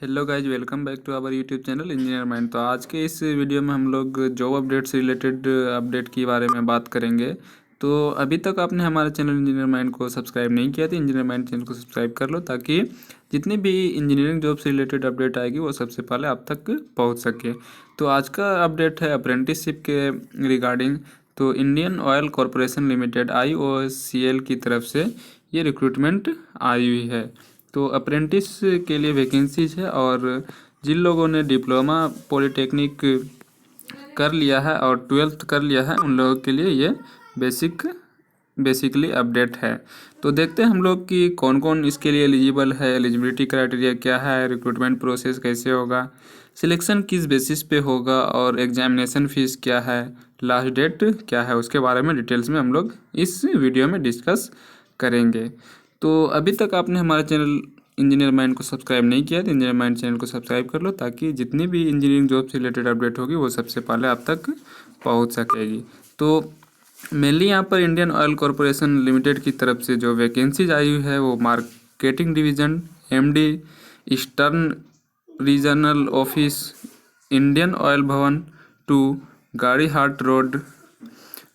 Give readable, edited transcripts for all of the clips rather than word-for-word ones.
Hello guys, welcome back to our YouTube channel engineer mind. तो आज के इस वीडियो में हम लोग जॉब अपडेट से रिलेटेड अपडेट के बारे में बात करेंगे। तो अभी तक आपने हमारे चैनल इंजीनियर माइंड को सब्सक्राइब नहीं किया तो इंजीनियर माइंड चैनल को सब्सक्राइब कर लो, ताकि जितनी भी इंजीनियरिंग जॉब से रिलेटेड अपडेट आएगी वो सबसे पहले आप तक पहुँच सके। तो आज का अपडेट है अप्रेंटिसशिप के रिगार्डिंग। तो Indian Oil Corporation limited IOCL की तरफ से ये रिक्रूटमेंट आई हुई है। तो अप्रेंटिस के लिए वैकेंसीज है, और जिन लोगों ने डिप्लोमा पॉलिटेक्निक कर लिया है और 12th कर लिया है उन लोगों के लिए ये बेसिकली अपडेट है। तो देखते हैं हम लोग कि कौन कौन इसके लिए एलिजिबल है, एलिजिबिलिटी क्राइटेरिया क्या है, रिक्रूटमेंट प्रोसेस कैसे होगा, सिलेक्शन किस बेसिस पे होगा, और एग्जामिनेशन फ़ीस क्या है, लास्ट डेट क्या है, उसके बारे में डिटेल्स में हम लोग इस वीडियो में डिस्कस करेंगे। तो अभी तक आपने हमारे चैनल इंजीनियर माइंड को सब्सक्राइब नहीं किया तो इंजीनियर माइंड चैनल को सब्सक्राइब कर लो, ताकि जितनी भी इंजीनियरिंग जॉब से रिलेटेड अपडेट होगी वो सबसे पहले आप तक पहुंच सकेगी। तो मेनली यहाँ पर इंडियन ऑयल कॉरपोरेशन लिमिटेड की तरफ से जो वैकेंसीज आई हुई है वो marketing division, MD, eastern regional office, Indian oil भवन 2, गाड़ी हाट रोड,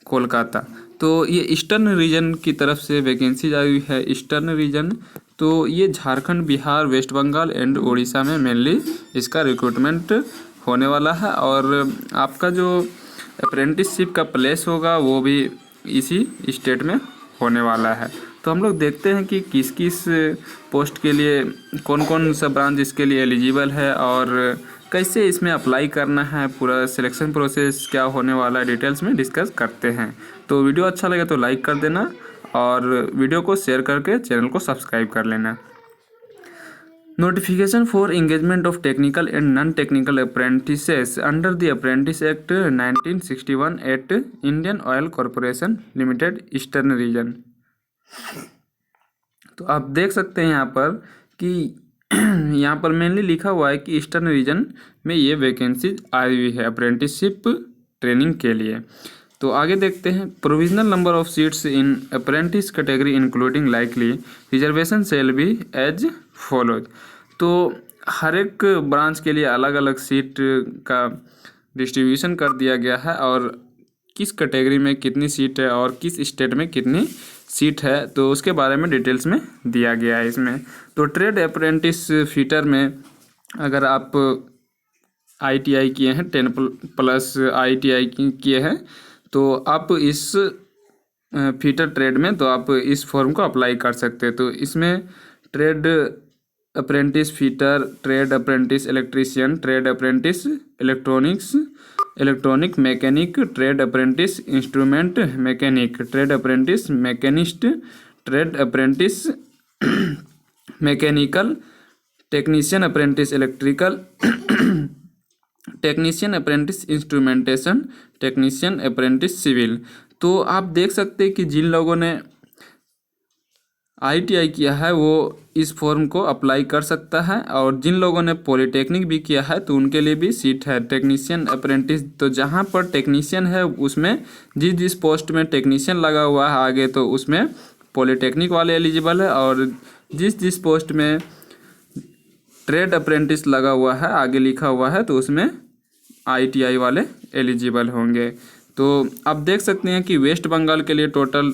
कोलकाता। तो ये ईस्टर्न रीजन की तरफ से वैकेंसीज आई हुई है। ईस्टर्न रीजन तो ये झारखंड, बिहार, वेस्ट बंगाल एंड उड़ीसा में मेनली इसका रिक्रूटमेंट होने वाला है, और आपका जो अप्रेंटिसशिप का प्लेस होगा वो भी इसी स्टेट में होने वाला है। तो हम लोग देखते हैं कि किस किस पोस्ट के लिए कौन कौन सा ब्रांच इसके लिए एलिजिबल है और कैसे इसमें अप्लाई करना है, पूरा सिलेक्शन प्रोसेस क्या होने वाला है, डिटेल्स में डिस्कस करते हैं। तो वीडियो अच्छा लगे तो लाइक कर देना और वीडियो को शेयर करके चैनल को सब्सक्राइब कर लेना। Notification for engagement of technical and non technical apprentices under the apprentice act 1961 at Indian Oil Corporation Limited eastern region. तो आप देख सकते हैं यहाँ पर कि यहाँ पर मेनली लिखा हुआ है कि ईस्टर्न रीजन में ये वैकेंसी आई हुई है अप्रेंटिसशिप ट्रेनिंग के लिए। तो आगे देखते हैं। Provisional number of seats in apprentice category including likely reservation shall be as follows. तो हर एक ब्रांच के लिए अलग अलग सीट का डिस्ट्रीब्यूशन कर दिया गया है, और किस कैटेगरी में कितनी सीट है और किस स्टेट में कितनी सीट है तो उसके बारे में डिटेल्स में दिया गया है इसमें। तो ट्रेड अप्रेंटिस फीटर में अगर आप ITI किए हैं 10+ ITI किए हैं तो आप इस फीटर ट्रेड में तो आप इस फॉर्म को अप्लाई कर सकते हैं। तो इसमें trade apprentice fitter, trade apprentice electrician, trade apprentice electronic mechanic, trade apprentice instrument mechanic, trade apprentice machinist, trade apprentice mechanical, technician apprentice electrical, technician apprentice instrumentation, technician apprentice civil. तो आप देख सकते हैं कि जिन लोगों ने ITI किया है वो इस फॉर्म को अप्लाई कर सकता है, और जिन लोगों ने पॉलिटेक्निक भी किया है तो उनके लिए भी सीट है। टेक्नीशियन अप्रेंटिस तो जहाँ पर टेक्नीशियन है उसमें जिस जिस पोस्ट में टेक्नीशियन लगा हुआ है आगे तो उसमें पॉलिटेक्निक वाले एलिजिबल है, और जिस जिस पोस्ट में ट्रेड अप्रेंटिस लगा हुआ है आगे लिखा हुआ है तो उसमें ITI वाले एलिजिबल होंगे। तो आप देख सकते हैं कि वेस्ट बंगाल के लिए टोटल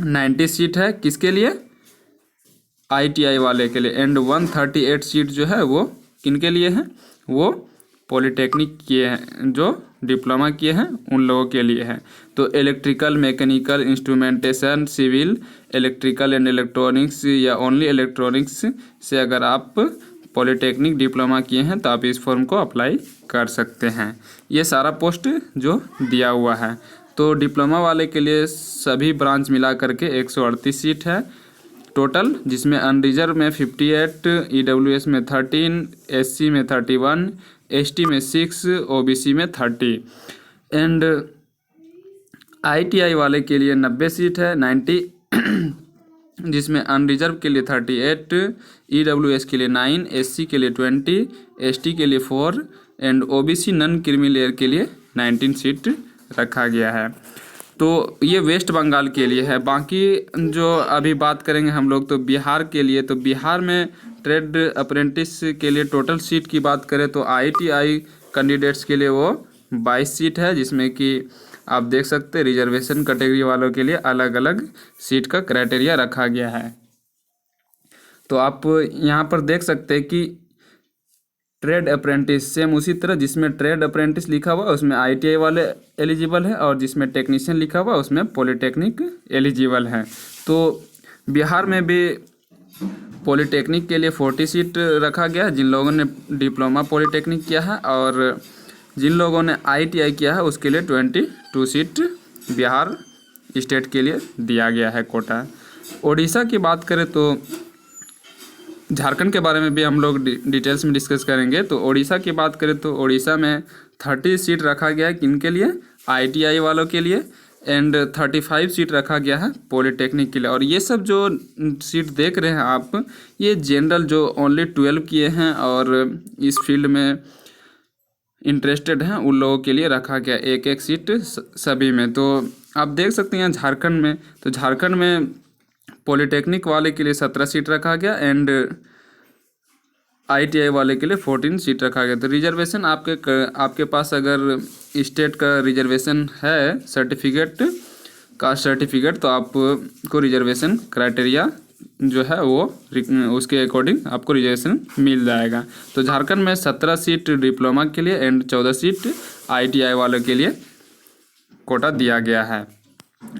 90 सीट है, किसके लिए, ITI वाले के लिए, एंड 138 सीट जो है वो किनके लिए है, वो पॉलिटेक्निक किए हैं, जो डिप्लोमा किए हैं उन लोगों के लिए है। तो electrical, mechanical, instrumentation, civil, electrical and electronics या ओनली इलेक्ट्रॉनिक्स से अगर आप पॉलिटेक्निक डिप्लोमा किए हैं तो आप इस फॉर्म को अप्लाई कर सकते हैं। ये सारा पोस्ट जो दिया हुआ है। तो डिप्लोमा वाले के लिए सभी ब्रांच मिला करके 138 सीट है टोटल, जिसमें अनरिजर्व में 58, EWS में 13, SC में 31, ST में 6, OBC में 30, एंड ITI वाले के लिए 90 सीट है 90, जिसमें अनरिजर्व के लिए 38, EWS के लिए 9, SC के लिए 20, ST के लिए 4 and OBC non creamy layer के लिए 19 सीट रखा गया है। तो ये वेस्ट बंगाल के लिए है। बाकी जो अभी बात करेंगे हम लोग तो बिहार के लिए, तो बिहार में ट्रेड अप्रेंटिस के लिए टोटल सीट की बात करें तो ITI कैंडिडेट्स के लिए वो 22 सीट है, जिसमें कि आप देख सकते हैं रिजर्वेशन कैटेगरी वालों के लिए अलग अलग सीट का क्राइटेरिया रखा गया है। तो आप यहाँ पर देख सकते हैं कि ट्रेड अप्रेंटिस सेम उसी तरह, जिसमें ट्रेड अप्रेंटिस लिखा हुआ उसमें ITI वाले एलिजिबल है, और जिसमें टेक्नीशियन लिखा हुआ उसमें पॉलिटेक्निक एलिजिबल है। तो बिहार में भी पॉलिटेक्निक के लिए 40 सीट रखा गया है जिन लोगों ने डिप्लोमा पॉलिटेक्निक किया है, और जिन लोगों ने ITI किया है उसके लिए 22 सीट बिहार स्टेट के लिए दिया गया है कोटा। ओडिशा की बात करें तो झारखंड के बारे में भी हम लोग डिटेल्स में डिस्कस करेंगे। तो ओडिशा की बात करें तो ओडिशा में 30 सीट रखा गया है किनके लिए, ITI वालों के लिए, एंड 35 सीट रखा गया है पॉलिटेक्निक के लिए। और ये सब जो सीट देख रहे हैं आप, ये जनरल जो ओनली 12 किए हैं और इस फील्ड में इंटरेस्टेड हैं उन लोगों के लिए रखा गया एक एक सीट सभी में। तो आप देख सकते हैं झारखंड में, तो झारखंड में पॉलिटेक्निक वाले के लिए 17 सीट रखा गया एंड ITI वाले के लिए 14 सीट रखा गया। तो रिजर्वेशन आपके पास अगर स्टेट का रिजर्वेशन है सर्टिफिकेट, कास्ट सर्टिफिकेट, तो आपको रिजर्वेशन क्राइटेरिया जो है वो उसके अकॉर्डिंग आपको रिजर्वेशन मिल जाएगा। तो झारखंड में 17 सीट डिप्लोमा के लिए एंड 14 सीट ITI वालों के लिए कोटा दिया गया है।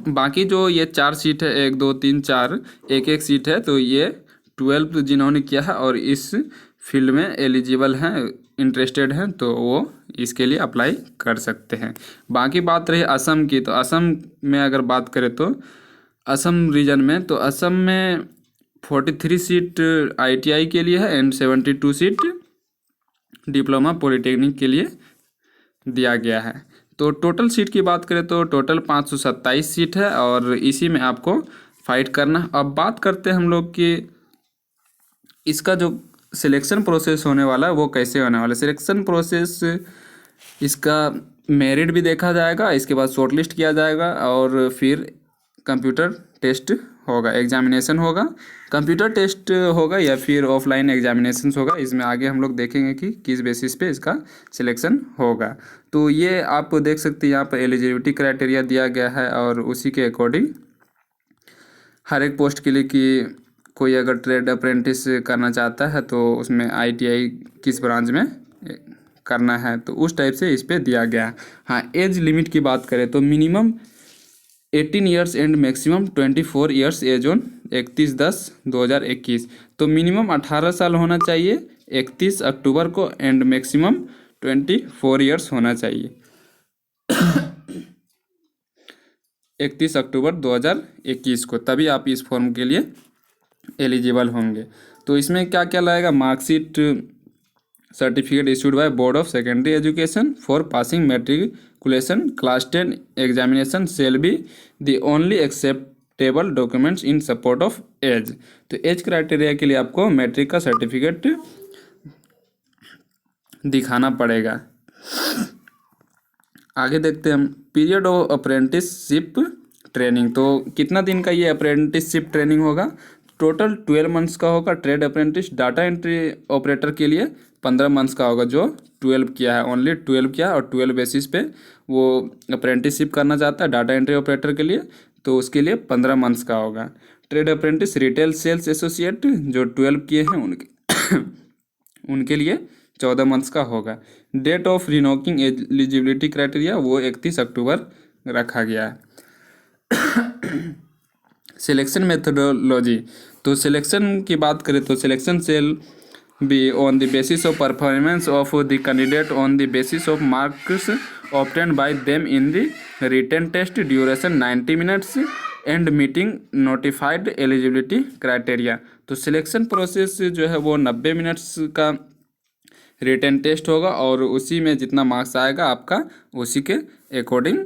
बाकी जो ये 4 सीट है, 1 2 3 4 एक एक सीट है, तो ये 12 जिन्होंने किया है और इस फील्ड में एलिजिबल हैं, इंटरेस्टेड हैं, तो वो इसके लिए अप्लाई कर सकते हैं। बाकी बात रही असम की, तो असम में अगर बात करें तो असम रीजन में, तो असम में 43 सीट ITI के लिए है एंड 72 सीट डिप्लोमा पॉलिटेक्निक के लिए दिया गया है। तो टोटल सीट की बात करें तो टोटल 527 सीट है और इसी में आपको फाइट करना है। अब बात करते हैं हम लोग कि इसका जो सिलेक्शन प्रोसेस होने वाला है वो कैसे होने वाला है। सिलेक्शन प्रोसेस, इसका मेरिट भी देखा जाएगा, इसके बाद शॉर्टलिस्ट किया जाएगा और फिर कंप्यूटर टेस्ट होगा, एग्जामिनेशन होगा, कंप्यूटर टेस्ट होगा या फिर ऑफलाइन एग्जामिनेशन होगा। इसमें आगे हम लोग देखेंगे कि किस बेसिस पे इसका सिलेक्शन होगा। तो ये आप देख सकते हैं यहाँ पर एलिजिबिलिटी क्राइटेरिया दिया गया है और उसी के अकॉर्डिंग हर एक पोस्ट के लिए कि कोई अगर ट्रेड अप्रेंटिस करना चाहता है तो उसमें ITI किस ब्रांच में करना है, तो उस टाइप से इस पर दिया गया। हाँ, एज लिमिट की बात करें तो minimum 18 years and maximum 24 years age on 31/10/2021। तो मिनिमम 18 साल होना चाहिए 31 अक्टूबर को एंड मैक्सिमम 24 ईयर्स होना चाहिए 31 अक्टूबर 2021 को, तभी आप इस फॉर्म के लिए एलिजिबल होंगे। तो इसमें क्या क्या लगेगा, marksheet, certificate issued by board of secondary education for passing matriculation class 10 examination shall be the only acceptable documents in support of age. तो एज क्राइटेरिया के लिए आपको मैट्रिक का सर्टिफिकेट दिखाना पड़ेगा। आगे देखते हैं हम पीरियड ऑफ अप्रेंटिसशिप ट्रेनिंग। तो कितना दिन का ये अप्रेंटिसशिप ट्रेनिंग होगा, टोटल 12 मंथ्स का होगा। Trade apprentice data entry operator के लिए 15 मंथ्स का होगा, जो 12 किया है, ओनली 12 किया है और 12 बेसिस पे वो अप्रेंटिसशिप करना चाहता है डाटा एंट्री ऑपरेटर के लिए, तो उसके लिए 15 मंथ्स का होगा। Trade apprentice retail sales associate जो 12 किए हैं उनके लिए 14 मंथ्स का होगा। डेट ऑफ रिनोकिंग एलिजिबिलिटी क्राइटेरिया वो 31 अक्टूबर रखा गया है। सिलेक्शन मेथडोलॉजी, तो सिलेक्शन की बात करें तो selection shall be on the basis of performance of the candidate on the basis of marks obtained by them in the written test, duration 90 minutes and meeting notified eligibility criteria. तो selection process जो है वो 90 minutes का written test होगा और उसी में जितना मार्क्स आएगा आपका, उसी के अकॉर्डिंग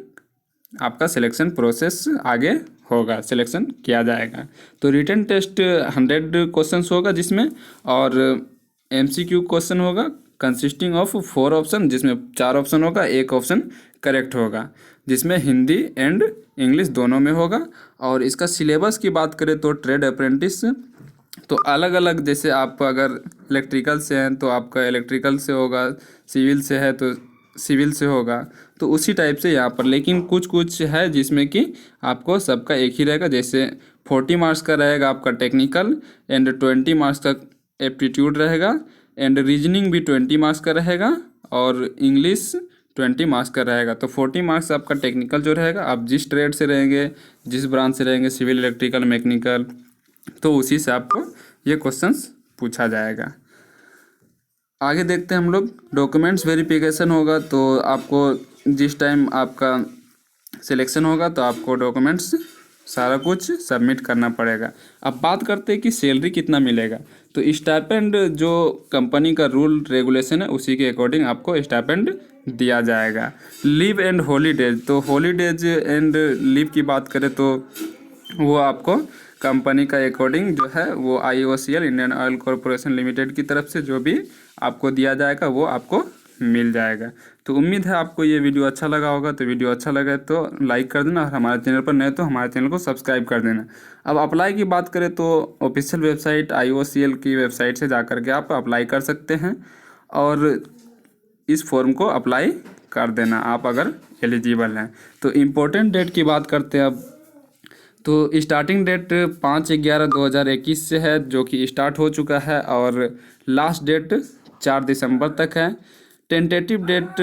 आपका सिलेक्शन प्रोसेस आगे होगा, सिलेक्शन किया जाएगा। तो रिटन टेस्ट 100 क्वेश्चंस होगा जिसमें, और MCQ क्वेश्चन होगा कंसिस्टिंग ऑफ 4 ऑप्शन, जिसमें 4 ऑप्शन होगा, 1 ऑप्शन करेक्ट होगा, जिसमें हिंदी एंड इंग्लिश दोनों में होगा। और इसका सिलेबस की बात करें तो ट्रेड अप्रेंटिस तो अलग अलग, जैसे आप अगर इलेक्ट्रिकल से हैं तो आपका इलेक्ट्रिकल से होगा, सिविल से है तो सिविल से होगा। तो उसी टाइप से यहाँ पर, लेकिन कुछ कुछ है जिसमें कि आपको सबका एक ही रहेगा। जैसे 40 मार्क्स का रहेगा आपका टेक्निकल, एंड 20 मार्क्स का एप्टीट्यूड रहेगा, एंड रीजनिंग भी 20 मार्क्स का रहेगा, और इंग्लिश 20 मार्क्स का रहेगा। तो 40 मार्क्स आपका टेक्निकल जो रहेगा, आप जिस ट्रेड से रहेंगे, जिस ब्रांच से रहेंगे, सिविल, इलेक्ट्रिकल, मैकेनिकल, तो उसी से आपको ये क्वेश्चंस पूछा जाएगा। आगे देखते हैं हम लोग, डॉक्यूमेंट्स वेरिफिकेशन होगा। तो आपको जिस टाइम आपका सिलेक्शन होगा तो आपको डॉक्यूमेंट्स सारा कुछ सबमिट करना पड़ेगा। अब बात करते हैं कि सैलरी कितना मिलेगा। तो स्टाइपेंड जो कंपनी का रूल रेगुलेशन है उसी के अकॉर्डिंग आपको स्टाइपेंड दिया जाएगा। लीव एंड हॉलीडेज, तो हॉलीडेज एंड लीव की बात करें तो वो आपको कंपनी का अकॉर्डिंग जो है वो IOCL, Indian Oil Corporation limited की तरफ से जो भी आपको दिया जाएगा वो आपको मिल जाएगा। तो उम्मीद है आपको ये वीडियो अच्छा लगा होगा। तो वीडियो अच्छा लगे तो लाइक कर देना, और हमारे चैनल पर नए तो हमारे चैनल को सब्सक्राइब कर देना। अब अप्लाई की बात करें तो ऑफिशियल वेबसाइट IOCL की वेबसाइट से जा कर के आप अप्लाई कर सकते हैं, और इस फॉर्म को अप्लाई कर देना आप अगर एलिजिबल हैं। तो इम्पोर्टेंट डेट की बात करते हैं अब। तो स्टार्टिंग डेट 5/11/2021 से है, जो कि स्टार्ट हो चुका है, और लास्ट डेट 4 दिसंबर तक है। Tentative date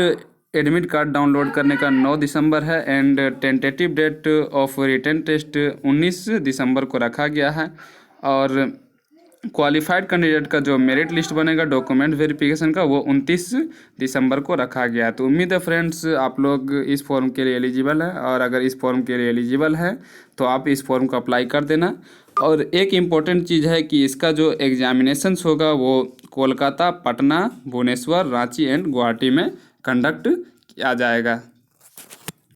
admit card download करने का 9 दिसंबर है, and tentative date of written test 19 दिसंबर को रखा गया है। और क्वालिफाइड कैंडिडेट का जो मेरिट लिस्ट बनेगा डॉक्यूमेंट वेरिफिकेशन का, वो 29 दिसंबर को रखा गया है। तो उम्मीद है फ्रेंड्स आप लोग इस फॉर्म के लिए एलिजिबल है, और अगर इस फॉर्म के लिए एलिजिबल है तो आप इस फॉर्म को अप्लाई कर देना। और एक इम्पॉर्टेंट चीज़ है कि इसका जो एग्जामिनेशंस होगा वो कोलकाता, पटना, भुवनेश्वर, रांची एंड गुवाहाटी में कंडक्ट किया जाएगा।